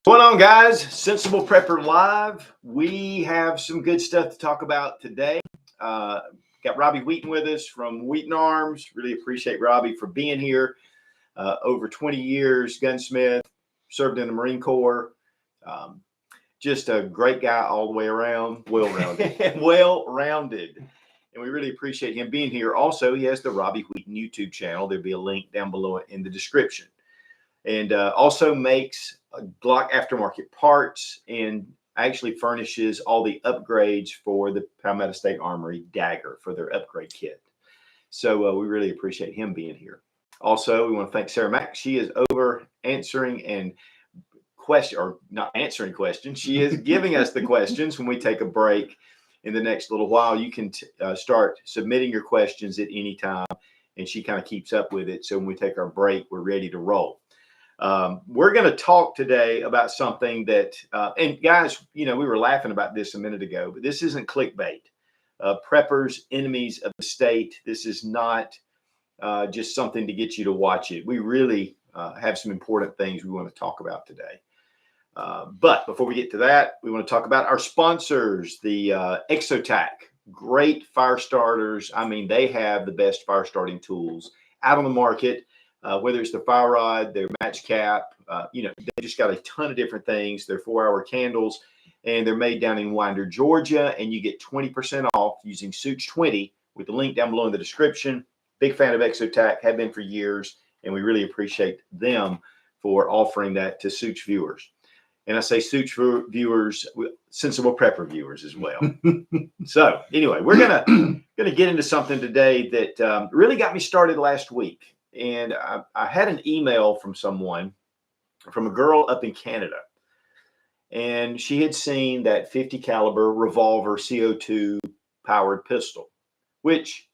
What's going on, guys? Sensible Prepper Live. We have some good stuff to talk about today. Got Robbie Wheaton with us from Wheaton Arms. Really appreciate Robbie for being here. Over 20 years, gunsmith, served in the Marine Corps. Just a great guy all the way around. Well-rounded. Well-rounded. And we really appreciate him being here. Also, he has the Robbie Wheaton YouTube channel. There'll be a link down below in the description. And also makes Glock aftermarket parts and actually furnishes all the upgrades for the Palmetto State Armory Dagger for their upgrade kit. So we really appreciate him being here. Also, we want to thank Sarah Mack. She is over answering and not answering questions. She is giving us the questions when we take a break in the next little while. You can start submitting your questions at any time, and she kind of keeps up with it. So when we take our break, we're ready to roll. We're going to talk today about something that, and guys, you know, we were laughing about this a minute ago, but this isn't clickbait. Preppers, enemies of the state. This is not just something to get you to watch it. We really have some important things we want to talk about today. But before we get to that, we want to talk about our sponsors, the Exotac. Great fire starters. I mean, they have the best fire starting tools out on the market. Whether it's the fire rod, their match cap, you know, they just got a ton of different things. They're 4-hour candles, and they're made down in Winder, Georgia. And you get 20% off using Sootch 20 with the link down below in the description. Big fan of Exotac, have been for years, and we really appreciate them for offering that to Sootch viewers. And I say Sootch viewers, sensible prepper viewers as well. So anyway, we're gonna get into something today that really got me started last week. And I had an email from someone, from a girl up in Canada, and she had seen that 50 caliber revolver CO2 powered pistol, which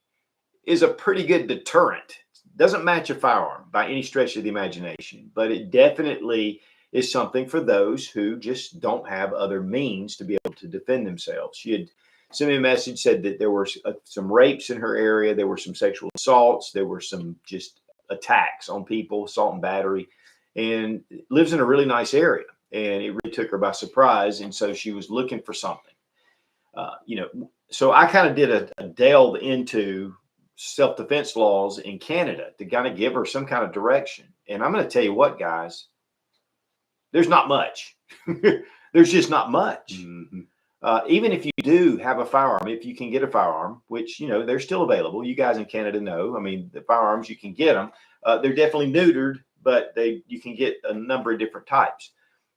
is a pretty good deterrent. Doesn't match a firearm by any stretch of the imagination, but it definitely is something for those who just don't have other means to be able to defend themselves. She had sent me a message, said that there were some rapes in her area, there were some sexual assaults, there were some just attacks on people, assault and battery, and lives in a really nice area. And it really took her by surprise. And so she was looking for something, you know, so I kind of did a delve into self-defense laws in Canada to kind of give her some kind of direction. And I'm going to tell you what, guys, there's not much. There's just not much. Mm-hmm. Even if you do have a firearm, if you can get a firearm, which, you know, they're still available. You guys in Canada know. I mean, the firearms, you can get them. They're definitely neutered, but you can get a number of different types.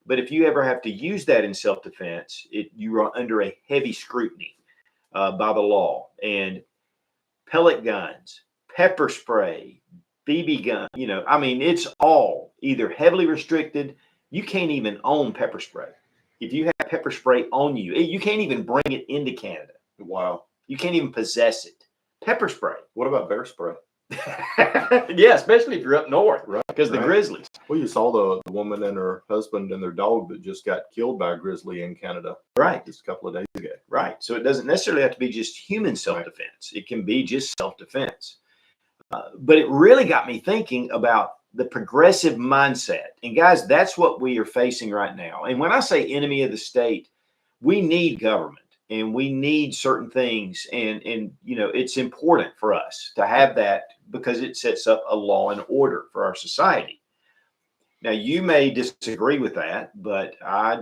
But if you ever have to use that in self-defense, you are under a heavy scrutiny by the law. And pellet guns, pepper spray, BB gun, you know, I mean, it's all either heavily restricted. You can't even own pepper spray. If you have pepper spray on you, you can't even bring it into Canada. Wow. You can't even possess it. Pepper spray. What about bear spray? Yeah, especially if you're up north, right? Because the grizzlies. Well, you saw the woman and her husband and their dog that just got killed by a grizzly in Canada. Right. Just a couple of days ago. Right. So it doesn't necessarily have to be just human self-defense. Right. It can be just self-defense. But it really got me thinking about the progressive mindset. And guys, that's what we are facing right now. And when I say enemy of the state, we need government and we need certain things. And you know, it's important for us to have that because it sets up a law and order for our society. Now, you may disagree with that, but I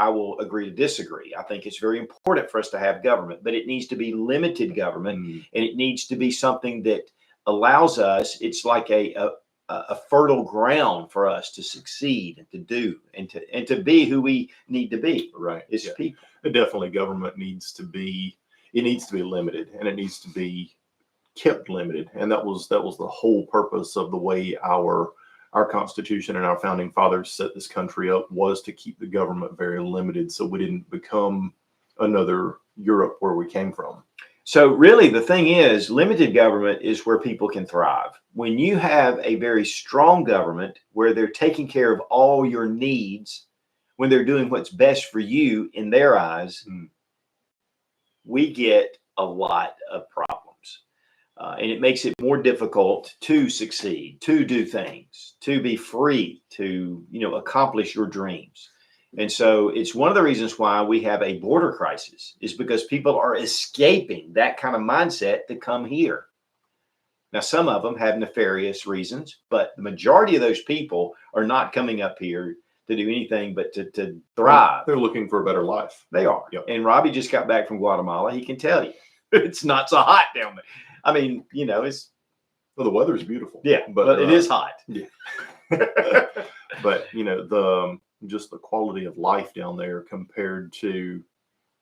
will agree to disagree. I think it's very important for us to have government, but it needs to be limited government. And it needs to be something that allows us, it's like a fertile ground for us to succeed and to do and to be who we need to be. Right. As people. Definitely government needs to be limited, and it needs to be kept limited. And that was the whole purpose of the way our Constitution and our founding fathers set this country up, was to keep the government very limited so we didn't become another Europe where we came from. So really, the thing is, limited government is where people can thrive. When you have a very strong government where they're taking care of all your needs, when they're doing what's best for you in their eyes, we get a lot of problems. And it makes it more difficult to succeed, to do things, to be free, to, accomplish your dreams. And so it's one of the reasons why we have a border crisis, is because people are escaping that kind of mindset to come here. Now, some of them have nefarious reasons, but the majority of those people are not coming up here to do anything but to thrive. They're looking for a better life. They are. Yep. And Robbie just got back from Guatemala. He can tell you it's not so hot down there. I mean, it's. Well, the weather's beautiful. Yeah, but it is hot. Yeah. But, just the quality of life down there compared to,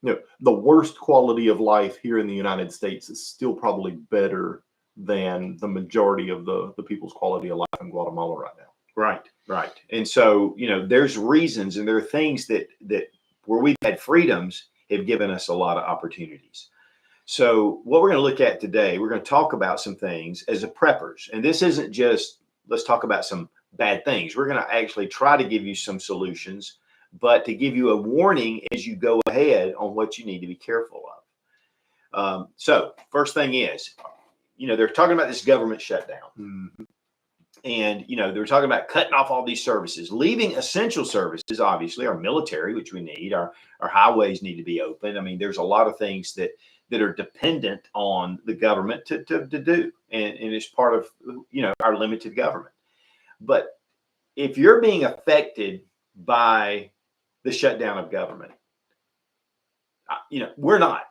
the worst quality of life here in the United States is still probably better than the majority of the people's quality of life in Guatemala right now. Right. And so, there's reasons, and there are things that where we've had freedoms have given us a lot of opportunities. So what we're going to look at today, we're going to talk about some things as a preppers. And this isn't just, let's talk about some bad things. We're going to actually try to give you some solutions, but to give you a warning as you go ahead on what you need to be careful of. So first thing is, they're talking about this government shutdown. Mm-hmm. And, they're talking about cutting off all these services, leaving essential services, obviously, our military, which we need, our highways need to be open. I mean, there's a lot of things that are dependent on the government to do. And it's part of, our limited government. But if you're being affected by the shutdown of government, we're not.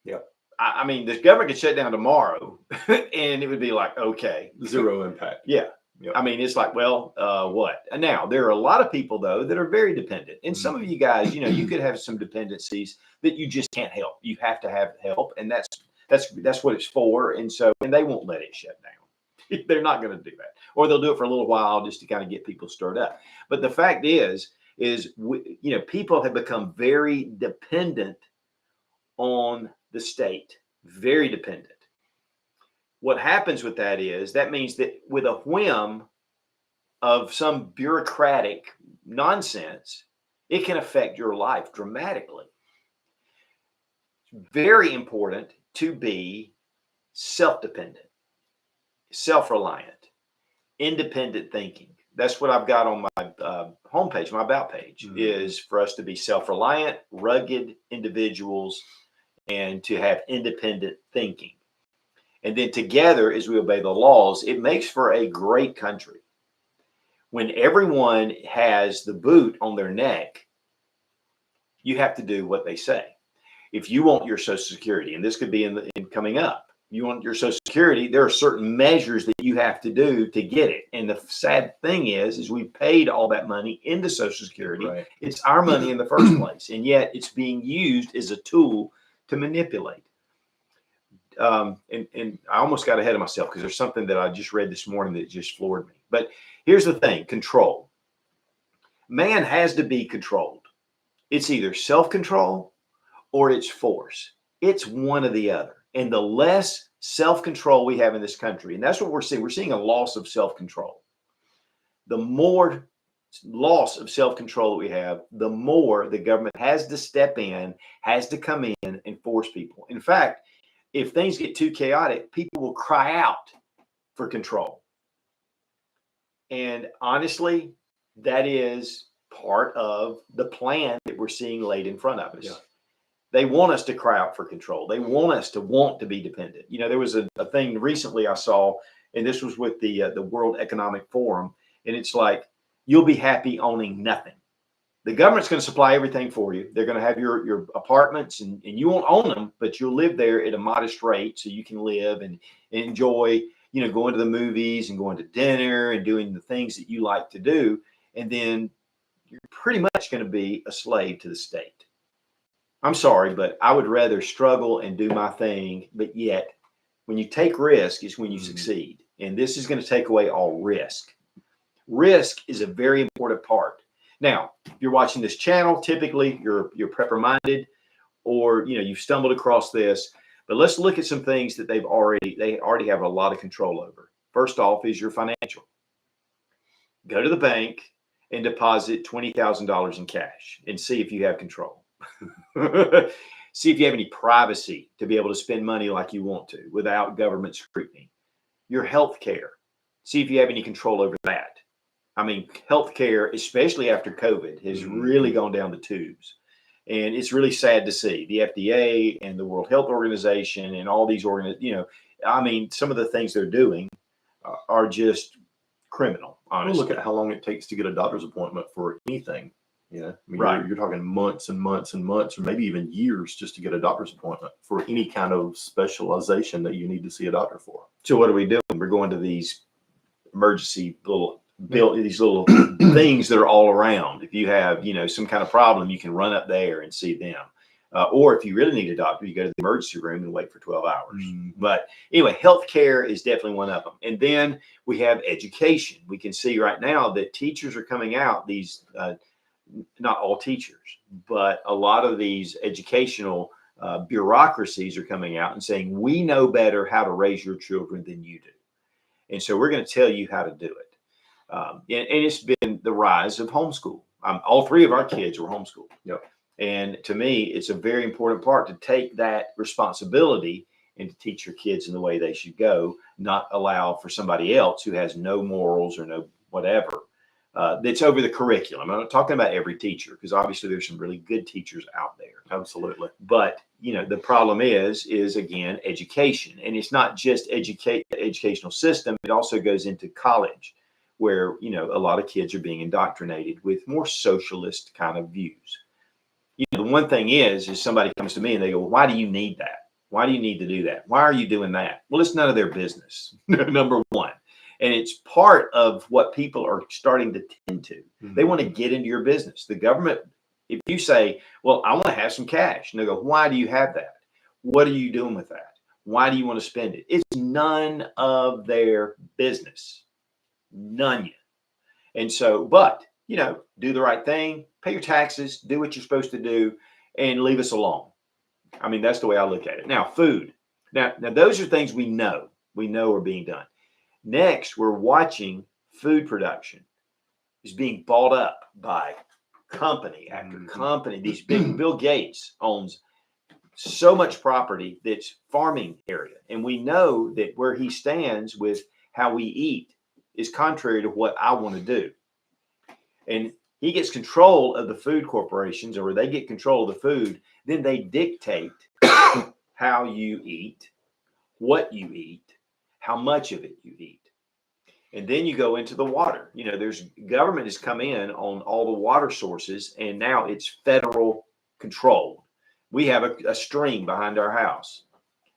Yeah. I mean, this government could shut down tomorrow and it would be like, okay. Zero impact. Yeah. Yep. I mean, it's like, well, what? And now there are a lot of people, though, that are very dependent. And some of you guys, you could have some dependencies that you just can't help. You have to have help. And that's what it's for. And they won't let it shut down. They're not going to do that. Or they'll do it for a little while just to kind of get people stirred up. But the fact is people have become very dependent on the state, very dependent. What happens with that is that means that with a whim of some bureaucratic nonsense, it can affect your life dramatically. It's very important to be self-dependent, self-reliant, independent thinking. That's what I've got on my homepage, my about page, is for us to be self-reliant, rugged individuals, and to have independent thinking. And then together, as we obey the laws, it makes for a great country. When everyone has the boot on their neck, you have to do what they say. If you want your Social Security, and this could be in coming up, you want your Social Security, there are certain measures that you have to do to get it. And the sad thing is we paid all that money into Social Security. Right. It's our money in the first place, and yet it's being used as a tool to manipulate. And I almost got ahead of myself because there's something that I just read this morning that just floored me. But here's the thing: control. Man has to be controlled. It's either self-control or it's force. It's one or the other. And the less self-control we have in this country, and that's what we're seeing. We're seeing a loss of self-control. The more loss of self-control that we have, the more the government has to step in, has to come in and force people. In fact, if things get too chaotic, people will cry out for control. And honestly, that is part of the plan that we're seeing laid in front of us. Yeah. They want us to cry out for control. They want us to want to be dependent. There was a thing recently I saw, and this was with the World Economic Forum, and it's like, you'll be happy owning nothing. The government's going to supply everything for you. They're going to have your apartments, and you won't own them, but you'll live there at a modest rate so you can live and enjoy, going to the movies and going to dinner and doing the things that you like to do. And then you're pretty much going to be a slave to the state. I'm sorry, but I would rather struggle and do my thing. But yet, when you take risk is when you succeed. And this is going to take away all risk. Risk is a very important part. Now, if you're watching this channel, typically you're prepper minded, or you've stumbled across this. But let's look at some things that they already have a lot of control over. First off is your financial. Go to the bank and deposit $20,000 in cash and see if you have control. See if you have any privacy to be able to spend money like you want to without government scrutiny. Your health care. See if you have any control over that. I mean, healthcare, especially after COVID, has really gone down the tubes. And it's really sad to see the FDA and the World Health Organization and all these I mean, some of the things they're doing are just criminal, honestly. Well, look at how long it takes to get a doctor's appointment for anything. Yeah. I mean, Right. you're talking months and months and months, or maybe even years just to get a doctor's appointment for any kind of specialization that you need to see a doctor for. So what are we doing? We're going to these emergency these little things that are all around. If you have, some kind of problem, you can run up there and see them. Or if you really need a doctor, you go to the emergency room and wait for 12 hours. But anyway, healthcare is definitely one of them. And then we have education. We can see right now that teachers are coming out, these, not all teachers, but a lot of these educational bureaucracies are coming out and saying, we know better how to raise your children than you do. And so we're going to tell you how to do it. And it's been the rise of homeschool. All three of our kids were homeschooled. Yep. And to me, it's a very important part to take that responsibility and to teach your kids in the way they should go, not allow for somebody else who has no morals or no whatever that's over the curriculum. I'm not talking about every teacher, because obviously there's some really good teachers out there. Absolutely. But, the problem is again, education. And it's not just educational system. It also goes into college, where, a lot of kids are being indoctrinated with more socialist kind of views. The one thing is somebody comes to me and they go, well, why do you need that? Why do you need to do that? Why are you doing that? Well, it's none of their business, number one. And it's part of what people are starting to tend to. They want to get into your business. The government, if you say, well, I want to have some cash, and they go, why do you have that? What are you doing with that? Why do you want to spend it? It's none of their business. None. And so, but, do the right thing, pay your taxes, do what you're supposed to do, and leave us alone. I mean, that's the way I look at it. Now, food. Now those are things we know are being done. Next, we're watching food production is being bought up by company after company. These big, Bill Gates owns so much property that's farming area. And we know that where he stands with how we eat is contrary to what I want to do. And he gets control of the food corporations, or they get control of the food, then they dictate how you eat, what you eat, how much of it you eat. And then you go into the water. There's government has come in on all the water sources, and now it's federal controlled. We have a stream behind our house.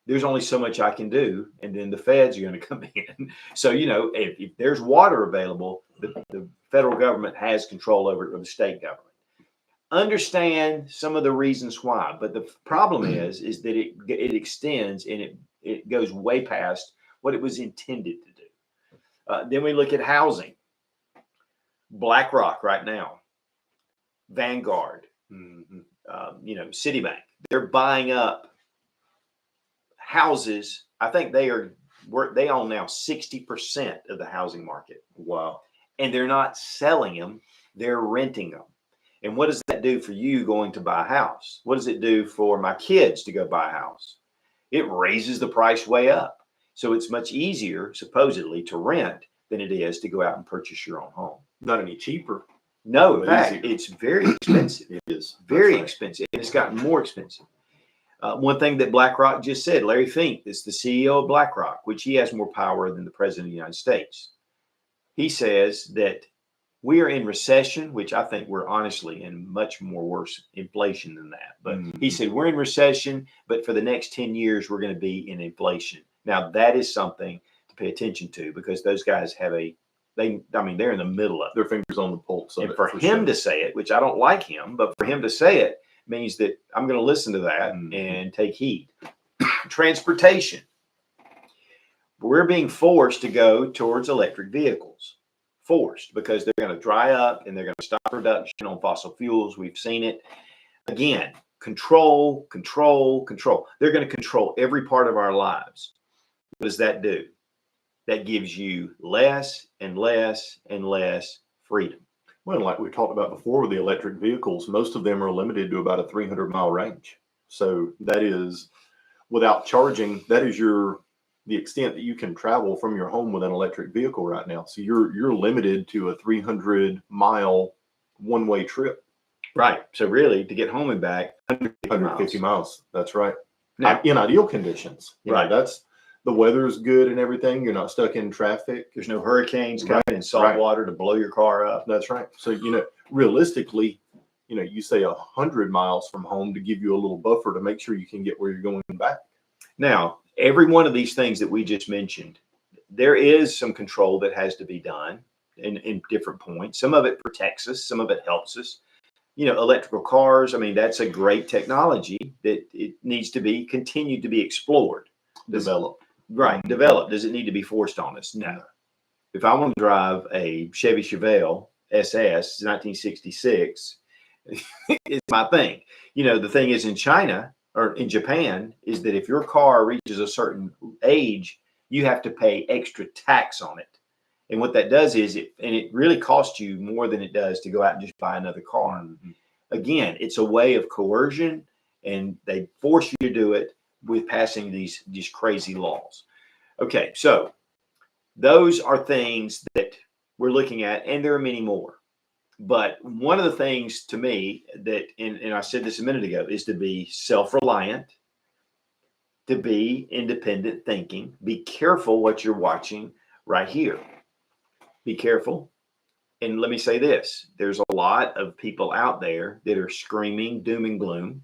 There's only so much I can do, and then the feds are going to come in. So, if there's water available, the federal government has control over it, or the state government. Understand some of the reasons why, but the problem is that it extends, and it goes way past what it was intended to do. Then we look at housing. BlackRock right now, Vanguard, Citibank, they're buying up houses. I think they own now 60% of the housing market. Wow. And they're not selling them, they're renting them. And what does that do for you going to buy a house? What does it do for my kids to go buy a house? It raises the price way up. So it's much easier, supposedly, to rent than it is to go out and purchase your own home. Not any cheaper. No, in fact, it's very expensive. It is. Very expensive. And it's gotten more expensive. One thing that BlackRock just said, Larry Fink is the CEO of BlackRock, which he has more power than the president of the United States. He says that we are in recession, which I think we're honestly in much more worse inflation than that. But he said we're in recession, but for the next 10 years, we're going to be in inflation. Now, that is something to pay attention to, because those guys have they're in the middle of it. Their fingers on the pulse of and it. for him to say it, which I don't like him, but for him to say it means that I'm going to listen to that and take heed. Transportation. We're being forced to go towards electric vehicles. Forced, because they're going to dry up and they're going to stop production on fossil fuels. We've seen it. Again, control. They're going to control every part of our lives. What does that do? That gives you less and less and less freedom. Well, like we talked about before with the electric vehicles, most of them are limited to about a 300-mile range. So that is without charging. That is the extent that you can travel from your home with an electric vehicle right now. So you're limited to a 300-mile one-way trip. Right. So really, to get home and back, 150 miles. That's right. Now, In ideal conditions. Right. That's the weather's good and everything. You're not stuck in traffic. there's no hurricanes coming Right, and salt right. water to blow your car up. That's right. So, realistically, you say 100 miles from home to give you a little buffer to make sure you can get where you're going back. Now, every one of these things that we just mentioned, there is some control that has to be done in different points. Some of it protects us, some of it helps us. Electrical cars, I mean, that's a great technology that it needs to be continued to be explored. Develop. Right, developed. Does it need to be forced on us? No. If I want to drive a Chevy Chevelle SS 1966, it's my thing. The thing is in China or in Japan is that if your car reaches a certain age, you have to pay extra tax on it. And what that does is it really costs you more than it does to go out and just buy another car. Mm-hmm. Again, it's a way of coercion, and they force you to do it with passing these crazy laws. Okay, so those are things that we're looking at, and there are many more. But one of the things to me that, and I said this a minute ago, is to be self-reliant, to be independent thinking. Be careful what you're watching right here. Be careful. And let me say this, there's a lot of people out there that are screaming doom and gloom,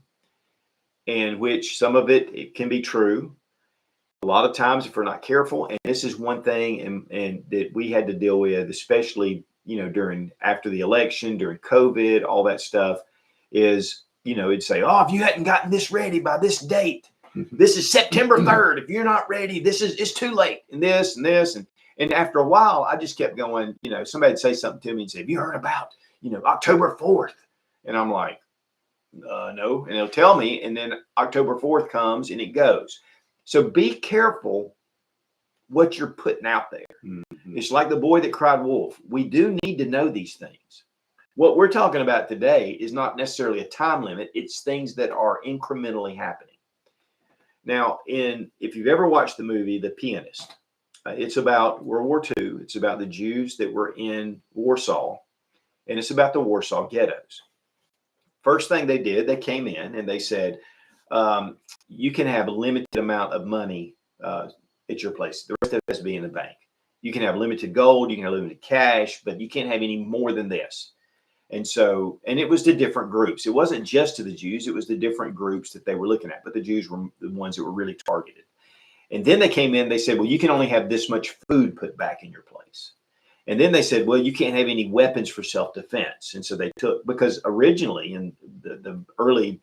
and which some of it can be true. A lot of times if we're not careful, and this is one thing and that we had to deal with, especially, after the election, during COVID, all that stuff is, it'd say, oh, if you hadn't gotten this ready by this date, this is September 3rd. If you're not ready, it's too late. And this and this. And after a while, I just kept going, somebody'd say something to me and say, have you heard about, October 4th? And I'm like, no. And they'll tell me. And then October 4th comes and it goes. So be careful what you're putting out there. Mm-hmm. It's like the boy that cried wolf. We do need to know these things. What we're talking about today is not necessarily a time limit. It's things that are incrementally happening. Now, if you've ever watched the movie The Pianist, it's about World War II. It's about the Jews that were in Warsaw, and it's about the Warsaw ghettos. First thing they did, they came in and they said, you can have a limited amount of money at your place. The rest of it has to be in the bank. You can have limited gold, you can have limited cash, but you can't have any more than this. And it was to different groups. It wasn't just to the Jews. It was the different groups that they were looking at, but the Jews were the ones that were really targeted. And then they came in, they said, well, you can only have this much food put back in your place. And then they said, well, you can't have any weapons for self-defense. And so they because originally in the early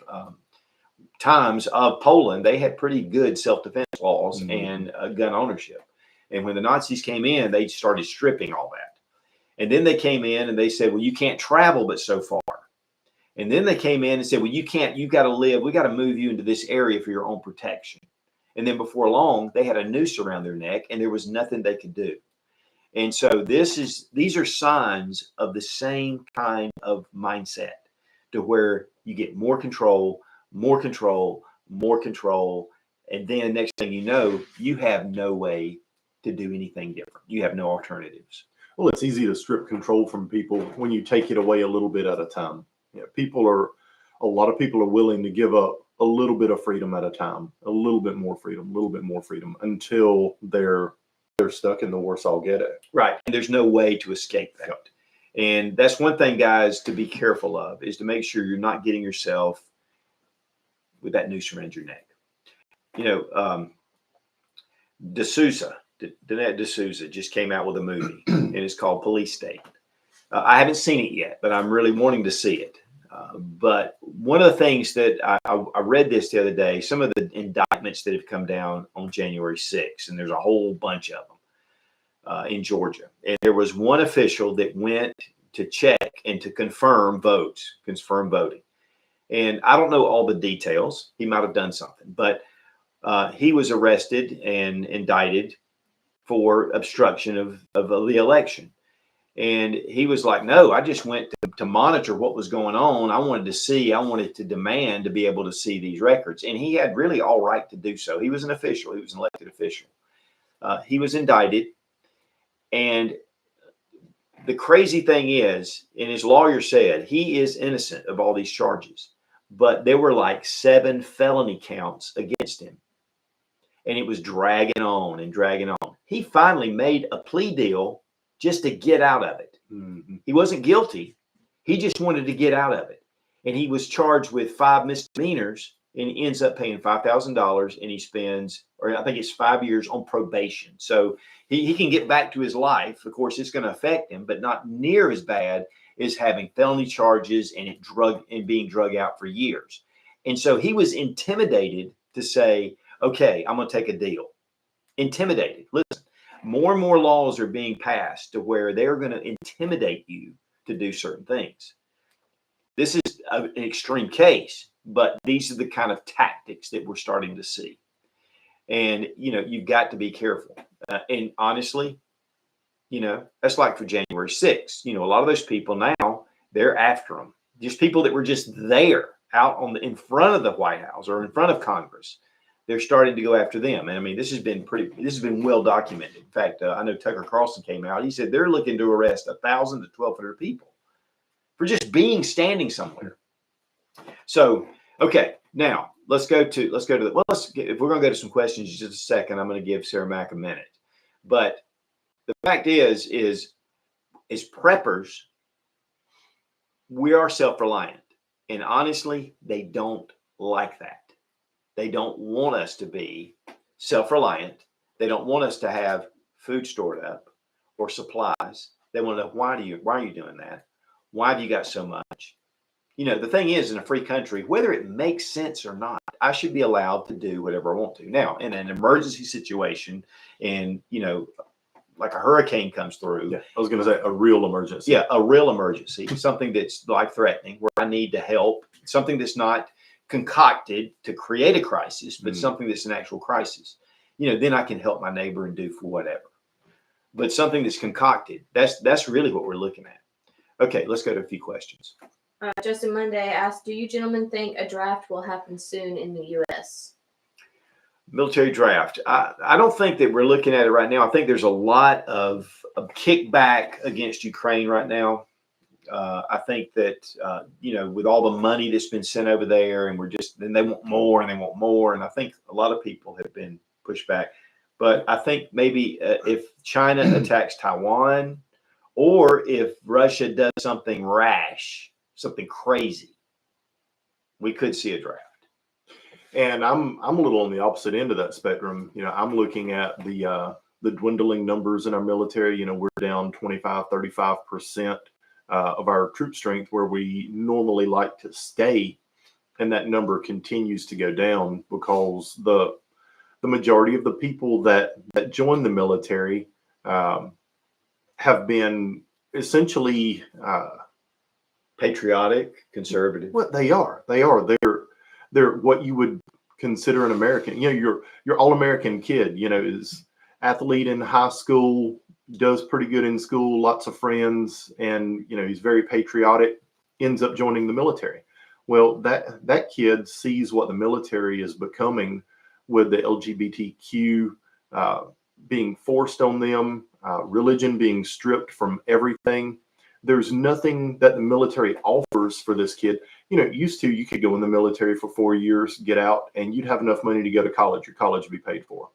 times of Poland, they had pretty good self-defense laws and gun ownership. And when the Nazis came in, they started stripping all that. And then they came in and they said, well, you can't travel but so far. And then they came in and said, well, you've got to live. We got to move you into this area for your own protection. And then before long, they had a noose around their neck and there was nothing they could do. And so these are signs of the same kind of mindset, to where you get more control. And then next thing you know, you have no way to do anything different. You have no alternatives. Well, it's easy to strip control from people when you take it away a little bit at a time. A lot of people are willing to give up a little bit of freedom at a time, a little bit more freedom until they're stuck in the Warsaw Ghetto. Right. And there's no way to escape that. Yep. And that's one thing, guys, to be careful of, is to make sure you're not getting yourself with that noose around your neck. Danette D'Souza just came out with a movie, and it's called Police State. I haven't seen it yet, but I'm really wanting to see it. But one of the things that I read this the other day, some of the indictments that have come down on January 6th, and there's a whole bunch of them in Georgia. And there was one official that went to check and to confirm voting. And I don't know all the details. He might have done something, but he was arrested and indicted for obstruction of the election. And he was like, no, I just went to monitor what was going on. I wanted to demand to be able to see these records. And he had really all right to do so. He was an official. He was an elected official. He was indicted. And the crazy thing is, and his lawyer said, he is innocent of all these charges. But there were like 7 felony counts against him. And it was dragging on and dragging on. He finally made a plea deal just to get out of it. Mm-hmm. He wasn't guilty. He just wanted to get out of it. And he was charged with 5 misdemeanors, and he ends up paying $5,000, and he spends, or I think it's 5 years on probation. So he can get back to his life. Of course, it's going to affect him, but not near as bad as having felony charges and being drug out for years. And so he was intimidated to say, okay, I'm going to take a deal. Intimidated. Listen, more and more laws are being passed to where they're going to intimidate you to do certain things. This is an extreme case, but these are the kind of tactics that we're starting to see. And, you've got to be careful. And honestly, that's like for January 6th. A lot of those people now, they're after them. Just people that were just there out in front of the White House or in front of Congress. They're starting to go after them. And I mean, this has been well documented. In fact, I know Tucker Carlson came out. He said they're looking to arrest 1,000 to 1,200 people for just standing somewhere. So, okay, now if we're going to go to some questions in just a second, I'm going to give Sarah Mack a minute. But the fact is as preppers, we are self-reliant. And honestly, they don't like that. They don't want us to be self-reliant. They don't want us to have food stored up or supplies. They want to know, why are you doing that? Why have you got so much? The thing is, in a free country, whether it makes sense or not, I should be allowed to do whatever I want to. Now, in an emergency situation, and like a hurricane comes through. Yeah, I was going to say a real emergency. Yeah, a real emergency, something that's life-threatening, where I need to help, something that's not concocted to create a crisis, but something that's an actual crisis. Then I can help my neighbor and do for whatever. But something that's concocted, that's really what we're looking at. Okay, let's go to a few questions. Justin Monday asked, do you gentlemen think a draft will happen soon in the U.S.? Military draft. I don't think that we're looking at it right now. I think there's a lot of kickback against Ukraine right now. I think that, with all the money that's been sent over there, and then they want more and they want more. And I think a lot of people have been pushed back. But I think maybe if China attacks Taiwan, or if Russia does something rash, something crazy, we could see a draft. And I'm a little on the opposite end of that spectrum. I'm looking at the dwindling numbers in our military. We're down 25-35% of our troop strength, where we normally like to stay, and that number continues to go down because the majority of the people that join the military have been essentially patriotic, conservative. What they are. They're what you would consider an American. Your all-American kid, is athlete in high school, does pretty good in school, lots of friends, and he's very patriotic, ends up joining the military. Well, that kid sees what the military is becoming with the LGBTQ being forced on them, religion being stripped from everything. There's nothing that the military offers for this kid. Used to, you could go in the military for 4 years, get out, and you'd have enough money to go to college. Your college would be paid for.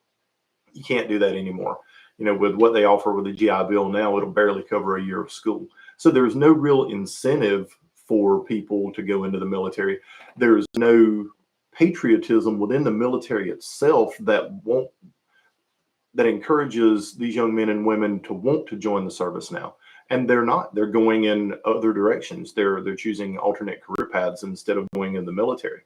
You can't do that anymore. With what they offer with the GI Bill now, it'll barely cover a year of school. So there's no real incentive for people to go into the military. There's no patriotism within the military itself that encourages these young men and women to want to join the service now. And they're not. They're going in other directions. They're choosing alternate career paths instead of going in the military.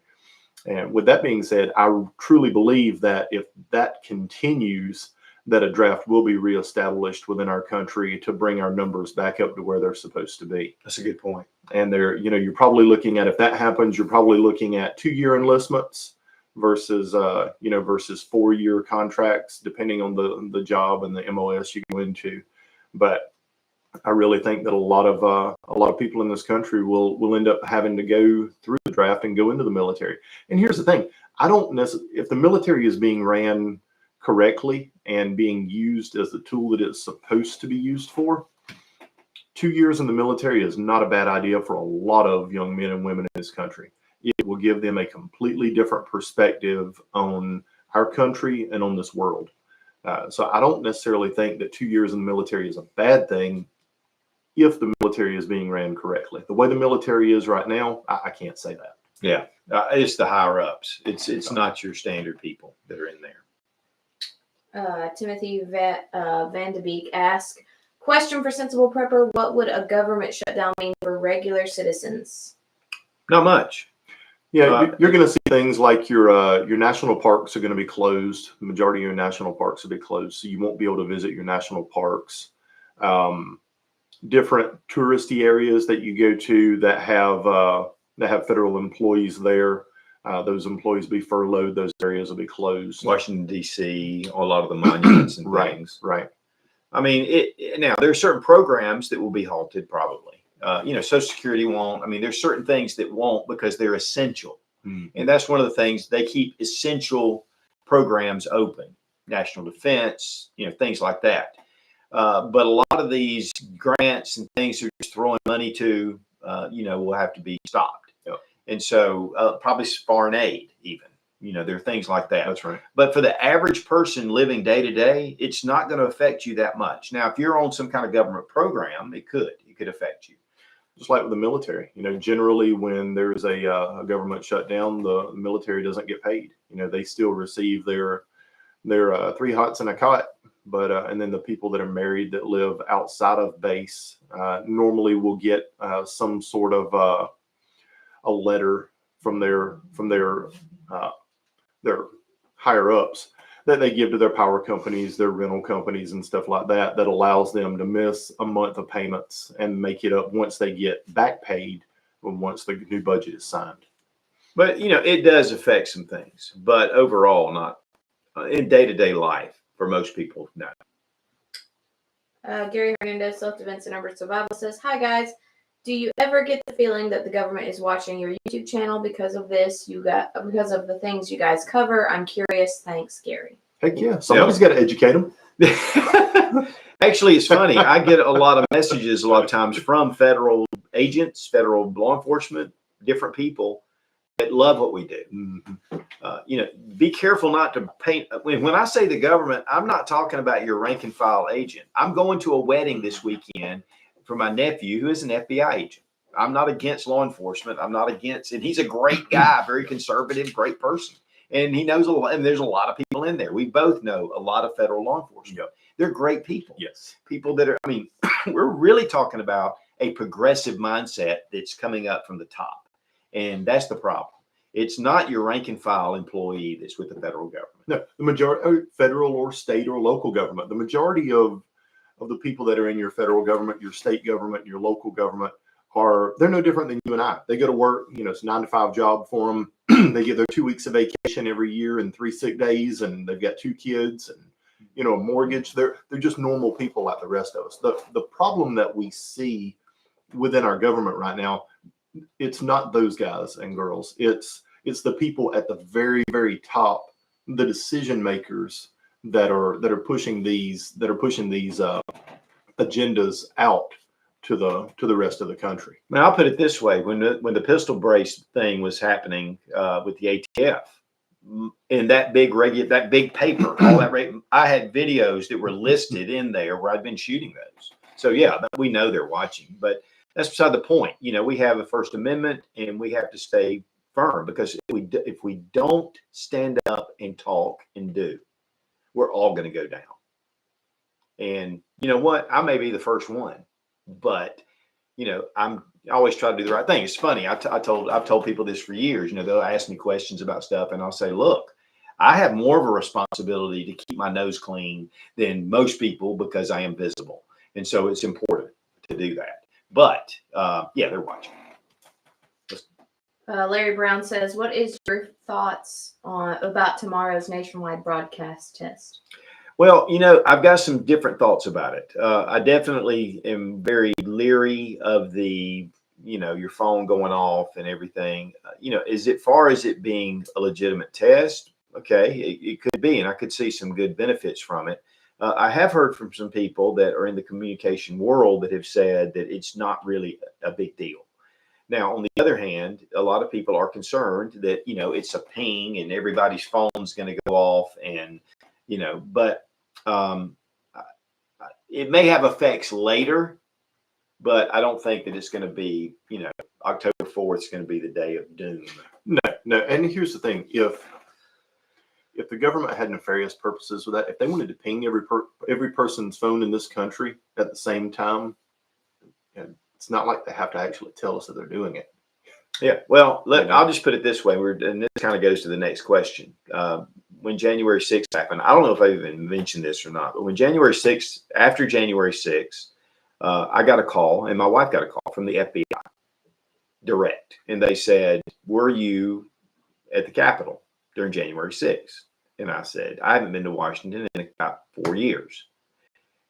And with that being said, I truly believe that if that continues, that a draft will be reestablished within our country to bring our numbers back up to where they're supposed to be. That's a good point. And you're probably looking at, if that happens, you're probably looking at 2-year enlistments versus 4-year contracts, depending on the job and the MOS you go into. But I really think that a lot of people in this country will end up having to go through the draft and go into the military. And here's the thing: I don't necessarily, if the military is being ran correctly and being used as the tool that it's supposed to be used for, 2 years in the military is not a bad idea for a lot of young men and women in this country. It will give them a completely different perspective on our country and on this world. So I don't necessarily think that 2 years in the military is a bad thing if the military is being ran correctly. The way the military is right now, I can't say that. Yeah, it's the higher ups. It's not your standard people that are in there. Timothy Van de Beek asks, question for Sensible Prepper, what would a government shutdown mean for regular citizens? Not much. Yeah, you're going to see things like your national parks are going to be closed. The majority of your national parks will be closed, so you won't be able to visit your national parks. Different touristy areas that you go to that have federal employees there. Those employees will be furloughed. Those areas will be closed. Washington, D.C., a lot of the monuments and things. Right. I mean, now there are certain programs that will be halted probably. Social Security won't. I mean, there's certain things that won't because they're essential. And that's one of the things, they keep essential programs open, national defense, things like that. But a lot of these grants and things they're just throwing money to, will have to be stopped. Yep. And so probably foreign aid even, there are things like that. That's right. But for the average person living day to day, it's not going to affect you that much. Now, if you're on some kind of government program, it could affect you. Just like with the military, generally when there's a government shutdown, the military doesn't get paid. They still receive their 3 hots and a cot, but and then the people that are married that live outside of base normally will get some sort of a letter from their higher ups that they give to their power companies, their rental companies, and stuff like that, that allows them to miss a month of payments and make it up once they get back paid once the new budget is signed. But, it does affect some things, but overall, not in day-to-day life for most people, no. Gary Hernandez, Self-Defense and Urban Survival says, hi guys, do you ever get the feeling that the government is watching your YouTube channel because of this? Because of the things you guys cover? I'm curious. Thanks, Gary. Heck yeah. Somebody's got to educate them. Actually, it's funny. I get a lot of messages a lot of times from federal agents, federal law enforcement, different people that love what we do. Mm-hmm. Be careful not to paint. When I say the government, I'm not talking about your rank and file agent. I'm going to a wedding this weekend for my nephew, who is an FBI agent. I'm not against law enforcement. I'm not against, and he's a great guy, very conservative, great person. And he knows a lot, and there's a lot of people in there. We both know a lot of federal law enforcement. Yep. They're great people. Yes. People that are, we're really talking about a progressive mindset that's coming up from the top. And that's the problem. It's not your rank and file employee that's with the federal government. No, the majority, federal or state or local government, the majority of the people that are in your federal government, your state government, your local government they're no different than you and I. They go to work, it's a 9-to-5 job for them. They get their 2 weeks of vacation every year and 3 sick days, and they've got 2 kids and, a mortgage. They're just normal people like the rest of us. The problem that we see within our government right now, it's not those guys and girls. It's the people at the very, very top, the decision makers that are pushing these agendas out to the rest of the country. I'll put it this way: when the pistol brace thing was happening with the ATF, in that big paper, all that, I had videos that were listed in there where I'd been shooting those. So yeah, we know they're watching, but that's beside the point. We have a First Amendment, and we have to stay firm, because if we don't stand up and talk and do, we're all going to go down. And you know what? I may be the first one, but I always try to do the right thing. It's funny. I've told people this for years. They'll ask me questions about stuff, and I'll say, look, I have more of a responsibility to keep my nose clean than most people because I am visible, and so it's important to do that. But yeah, they're watching. Larry Brown says, what is your thoughts about tomorrow's nationwide broadcast test? Well, I've got some different thoughts about it. I definitely am very leery of the, your phone going off and everything. As far as it being a legitimate test, okay, it could be, and I could see some good benefits from it. I have heard from some people that are in the communication world that have said that it's not really a big deal. Now, on the other hand, a lot of people are concerned that, it's a ping and everybody's phone's going to go off and, but it may have effects later, but I don't think that it's going to be, October 4th is going to be the day of doom. No. And here's the thing. If the government had nefarious purposes with that, if they wanted to ping every person's phone in this country at the same time, it's not like they have to actually tell us that they're doing it. Yeah. Well, I'll just put it this way. And this kind of goes to the next question. When January 6th happened, I don't know if I even mentioned this or not, but when after January 6th, I got a call and my wife got a call from the FBI direct. And they said, were you at the Capitol during January 6th? And I said, I haven't been to Washington in about 4 years.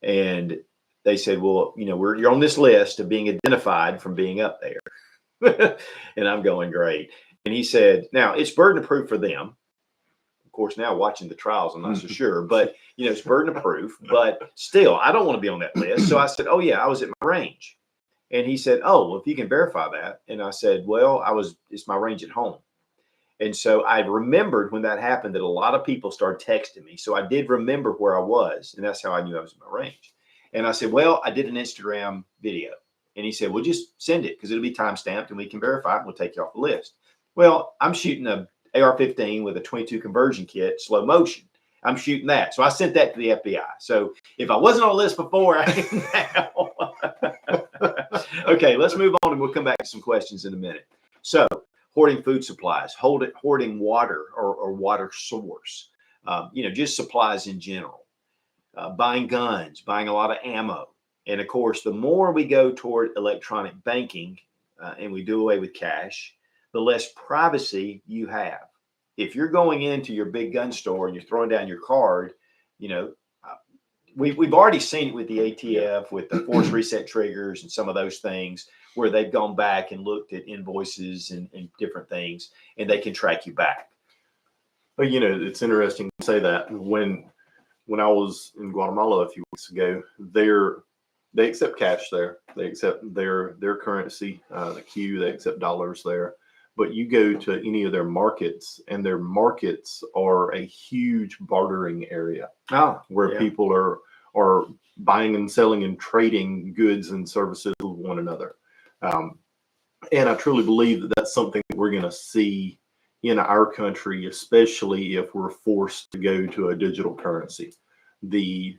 And they said, well, you're on this list of being identified from being up there. And I'm going, great. And he said, now it's burden of proof for them. Of course, now watching the trials, I'm not so sure, but it's burden of proof, but still, I don't want to be on that list. So I said, oh yeah, I was at my range. And he said, oh, well, if you can verify that. And I said, well, it's my range at home. And so I remembered when that happened that a lot of people started texting me. So I did remember where I was, and that's how I knew I was in my range. And I said, well, I did an Instagram video. And he said, well, just send it because it'll be timestamped and we can verify it and we'll take you off the list. Well, I'm shooting a AR-15 with a 22 conversion kit, slow motion. I'm shooting that. So I sent that to the FBI. So if I wasn't on the list before, I am now. Okay, let's move on and we'll come back to some questions in a minute. So hoarding food supplies, hoarding water or water source, just supplies in general, buying guns, buying a lot of ammo. And of course, the more we go toward electronic banking and we do away with cash, the less privacy you have. If you're going into your big gun store and you're throwing down your card, we've already seen it with the ATF, with the force reset triggers and some of those things where they've gone back and looked at invoices and different things, and they can track you back. Well, it's interesting to say that. When I was in Guatemala a few weeks ago, they accept cash there. They accept their currency, the Q. They accept dollars there. But you go to any of their markets, and their markets are a huge bartering area where people are buying and selling and trading goods and services with one another. And I truly believe that that's something that we're going to see in our country, especially if we're forced to go to a digital currency. The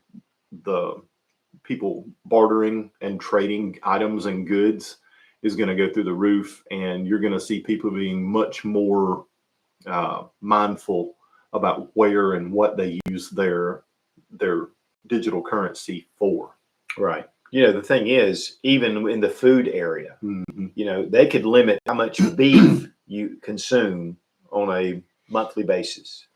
people bartering and trading items and goods is going to go through the roof, and you're going to see people being much more mindful about where and what they use their digital currency for. Right. The thing is, even in the food area, they could limit how much beef you consume on a monthly basis,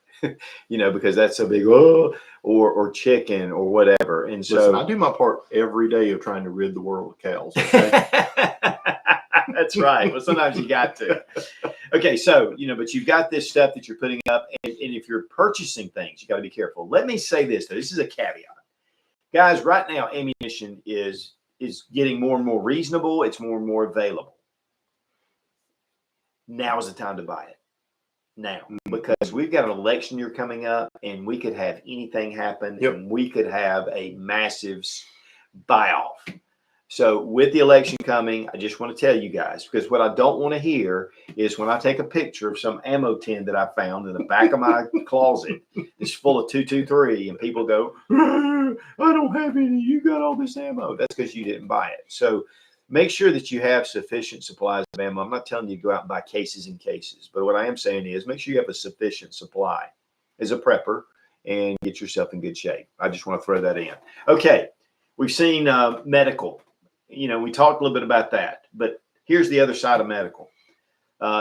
because that's so big, or chicken or whatever. And so listen, I do my part every day of trying to rid the world of cows. Okay? That's right. Well, sometimes you got to. Okay, so, but you've got this stuff that you're putting up, and if you're purchasing things, you got to be careful. Let me say this, though. This is a caveat. Guys, right now, ammunition is getting more and more reasonable. It's more and more available. Now is the time to buy it. Now, because we've got an election year coming up, and we could have anything happen, and we could have a massive buy-off. So with the election coming, I just want to tell you guys, because what I don't want to hear is when I take a picture of some ammo tin that I found in the back of my closet that's full of 223, and people go, I don't have any. You got all this ammo. That's because you didn't buy it. So make sure that you have sufficient supplies of ammo. I'm not telling you to go out and buy cases and cases, but what I am saying is make sure you have a sufficient supply as a prepper and get yourself in good shape. I just want to throw that in. Okay, we've seen medical. We talked a little bit about that, but here's the other side of medical.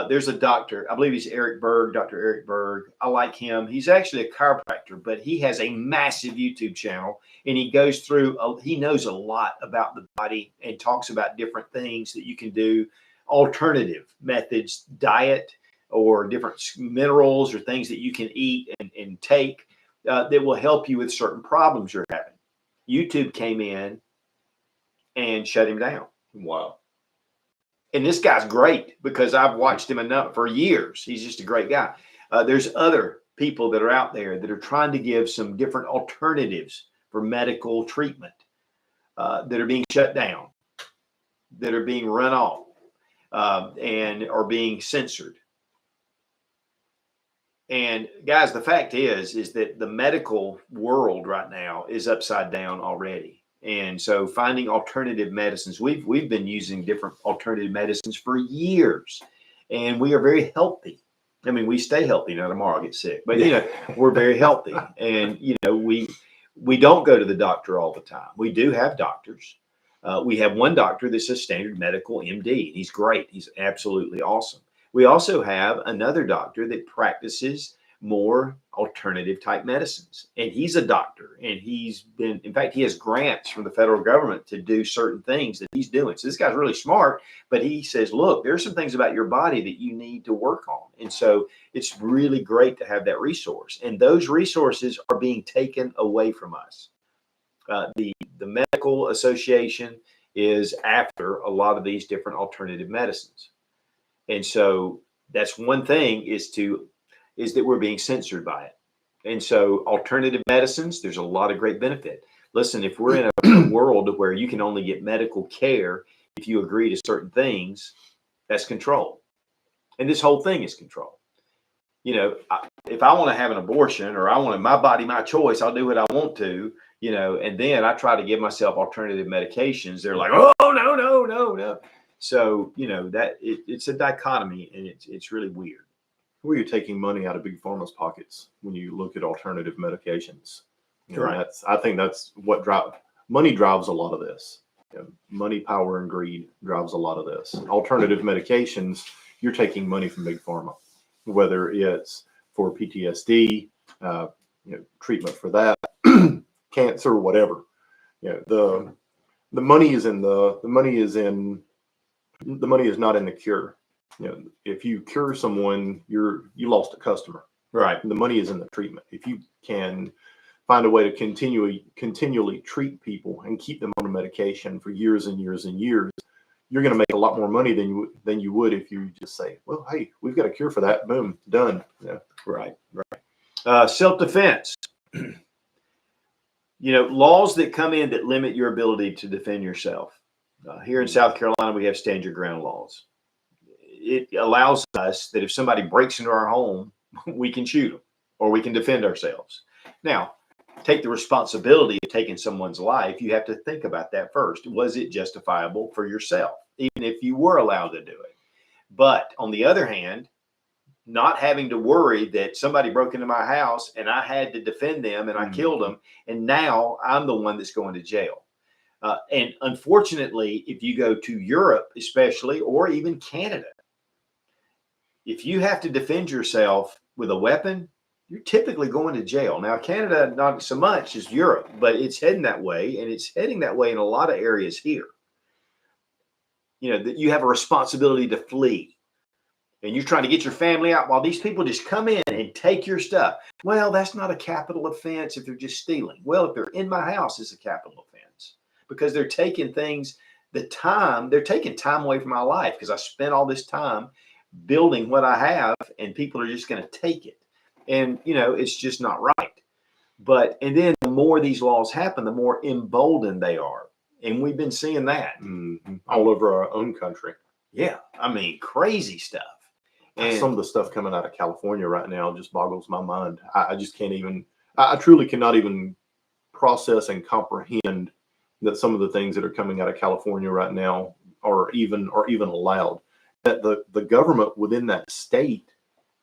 There's a doctor, I believe he's Eric Berg, Dr. Eric Berg. I like him. He's actually a chiropractor, but he has a massive YouTube channel, and he goes through, he knows a lot about the body and talks about different things that you can do, alternative methods, diet, or different minerals or things that you can eat and take that will help you with certain problems you're having. YouTube came in and shut him down. Wow. And this guy's great because I've watched him enough for years. He's just a great guy. There's other people that are out there that are trying to give some different alternatives for medical treatment that are being shut down, that are being run off, and are being censored. And guys, the fact is that the medical world right now is upside down already. And so finding alternative medicines, we've been using different alternative medicines for years, and we are very healthy. I mean, we stay healthy. Now tomorrow I'll get sick, but we're very healthy. And we don't go to the doctor all the time. We do have doctors. We have one doctor that's a standard medical MD. He's great. He's absolutely awesome. We also have another doctor that practices more alternative type medicines. And he's a doctor, and in fact, he has grants from the federal government to do certain things that he's doing. So this guy's really smart, but he says, look, there's some things about your body that you need to work on. And so it's really great to have that resource. And those resources are being taken away from us. The medical association is after a lot of these different alternative medicines. And so that's one thing is that we're being censored by it. And so alternative medicines, there's a lot of great benefit. Listen, if we're in a world where you can only get medical care if you agree to certain things, that's control. And this whole thing is control. If I want to have an abortion or I want my body, my choice, I'll do what I want to, and then I try to give myself alternative medications. They're like, oh, no. So, it's a dichotomy, and it's really weird. Where you're taking money out of big pharma's pockets when you look at alternative medications. Right. I think that's what money drives a lot of this. Money, power, and greed drives a lot of this. Alternative medications, you're taking money from big pharma, whether it's for PTSD, treatment for that, cancer, whatever. The money is not in the cure. If you cure someone, you lost a customer. Right. The money is in the treatment. If you can find a way to continually treat people and keep them on a medication for years and years and years, you're going to make a lot more money than you would if you just say, well, hey, we've got a cure for that. Boom, done. Right. Self-defense. Laws that come in that limit your ability to defend yourself. Here in South Carolina, we have stand your ground laws. It allows us that if somebody breaks into our home, we can shoot them or we can defend ourselves. Now, take the responsibility of taking someone's life. You have to think about that first. Was it justifiable for yourself, even if you were allowed to do it? But on the other hand, not having to worry that somebody broke into my house and I had to defend them and I killed them, and now I'm the one that's going to jail. And unfortunately, if you go to Europe, especially, or even Canada, if you have to defend yourself with a weapon, you're typically going to jail. Now, Canada, not so much as Europe, but it's heading that way, and it's heading that way in a lot of areas here. That you have a responsibility to flee, and you're trying to get your family out while these people just come in and take your stuff. Well, that's not a capital offense if they're just stealing. Well, if they're in my house, it's a capital offense because they're taking they're taking time away from my life because I spent all this time building what I have, and people are just going to take it. And, it's just not right. And then the more these laws happen, the more emboldened they are. And we've been seeing that all over our own country. Yeah. I mean, crazy stuff. And some of the stuff coming out of California right now just boggles my mind. I just can't even, I truly cannot even process and comprehend that some of the things that are coming out of California right now are even allowed. That the government within that state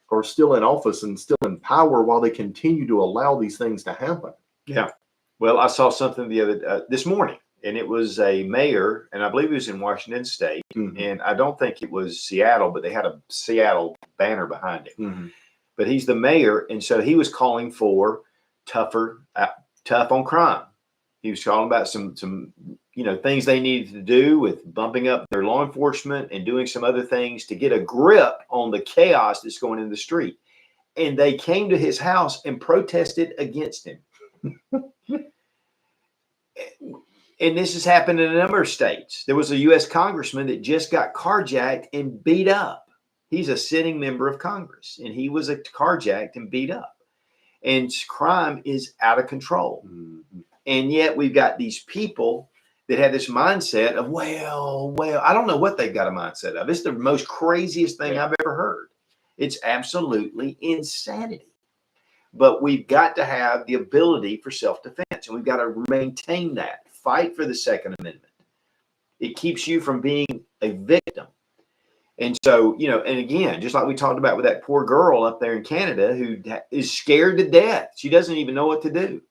are still in office and still in power while they continue to allow these things to happen. Yeah. Well, I saw something this morning, and it was a mayor, and I believe he was in Washington State, Mhm. and I don't think it was Seattle, but they had a Seattle banner behind it. Mhm. But he's the mayor, and so he was calling for tough on crime. He was talking about some things they needed to do with bumping up their law enforcement and doing some other things to get a grip on the chaos that's going in the street. And they came to his house and protested against him. And this has happened in a number of states. There was a U.S. congressman that just got carjacked and beat up. He's a sitting member of Congress, and he was carjacked and beat up. And crime is out of control. Mhm. And yet we've got these people that have this mindset of, well, I don't know what they've got a mindset of. It's the most craziest thing I've ever heard. It's absolutely insanity. But we've got to have the ability for self-defense, and we've got to maintain that. Fight for the Second Amendment. It keeps you from being a victim. And so, and again, just like we talked about with that poor girl up there in Canada who is scared to death. She doesn't even know what to do.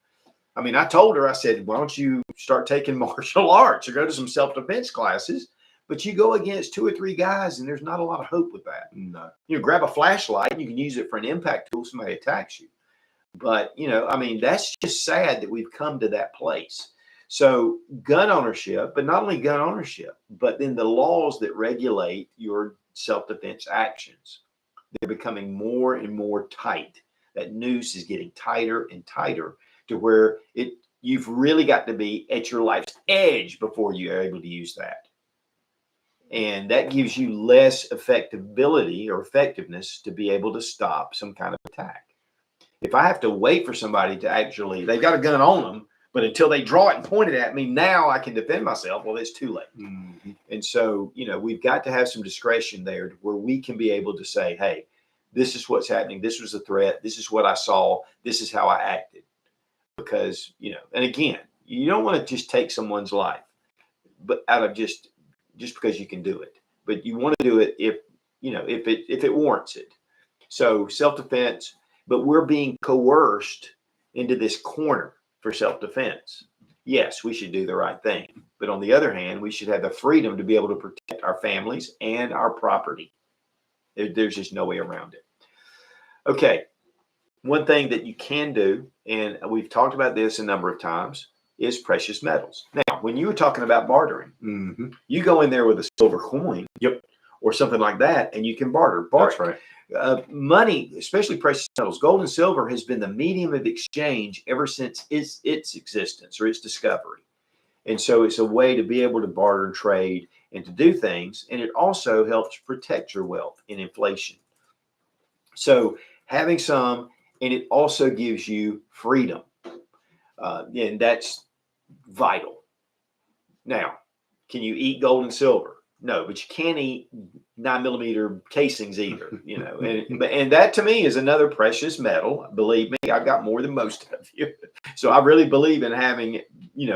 I mean, I told her, I said, why don't you start taking martial arts or go to some self-defense classes? But you go against 2 or 3 guys, and there's not a lot of hope with that. No. Grab a flashlight, and you can use it for an impact tool if somebody attacks you. But, I mean, that's just sad that we've come to that place. So gun ownership, but not only gun ownership, but then the laws that regulate your self-defense actions, they're becoming more and more tight. That noose is getting tighter and tighter to where you've really got to be at your life's edge before you're able to use that. And that gives you less effectiveness to be able to stop some kind of attack. If I have to wait for somebody to actually, they've got a gun on them, but until they draw it and point it at me, now I can defend myself. Well, it's too late. Mhm. And so, we've got to have some discretion there where we can be able to say, hey, this is what's happening. This was a threat. This is what I saw. This is how I acted. Because, and again, you don't want to just take someone's life, but out of just because you can do it. But you want to do it if it warrants it. So self-defense, but we're being coerced into this corner for self-defense. Yes, we should do the right thing. But on the other hand, we should have the freedom to be able to protect our families and our property. There's just no way around it. Okay. One thing that you can do, and we've talked about this a number of times, is precious metals. Now, when you were talking about bartering, Mhm. you go in there with a silver coin, Yep. or something like that, and you can barter. That's right. Money, especially precious metals, gold and silver, has been the medium of exchange ever since its existence or its discovery. And so it's a way to be able to barter and trade and to do things. And it also helps protect your wealth in inflation. So having some, and it also gives you freedom. And that's vital. Now, can you eat gold and silver? No, but you can't eat 9mm casings either, and that to me is another precious metal. Believe me, I've got more than most of you. So I really believe in having,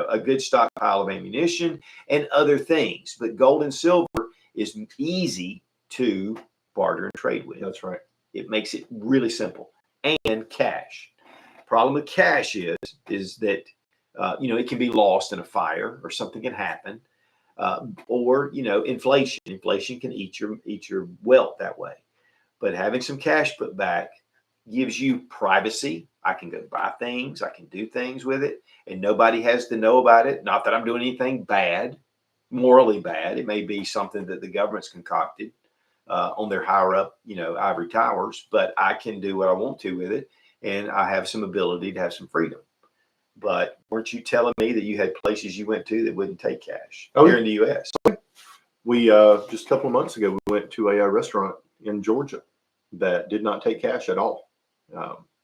a good stockpile of ammunition and other things. But gold and silver is easy to barter and trade with. That's right. It makes it really simple. And cash. Problem with cash is that, it can be lost in a fire or something can happen. Or inflation. Inflation can eat your wealth that way. But having some cash put back gives you privacy. I can go buy things. I can do things with it, and nobody has to know about it. Not that I'm doing anything bad, morally bad. It may be something that the government's concocted on their higher up, ivory towers. But I can do what I want to with it, and I have some ability to have some freedom. But weren't you telling me that you had places you went to that wouldn't take cash here in the U.S.? We just a couple of months ago, we went to a restaurant in Georgia that did not take cash at all.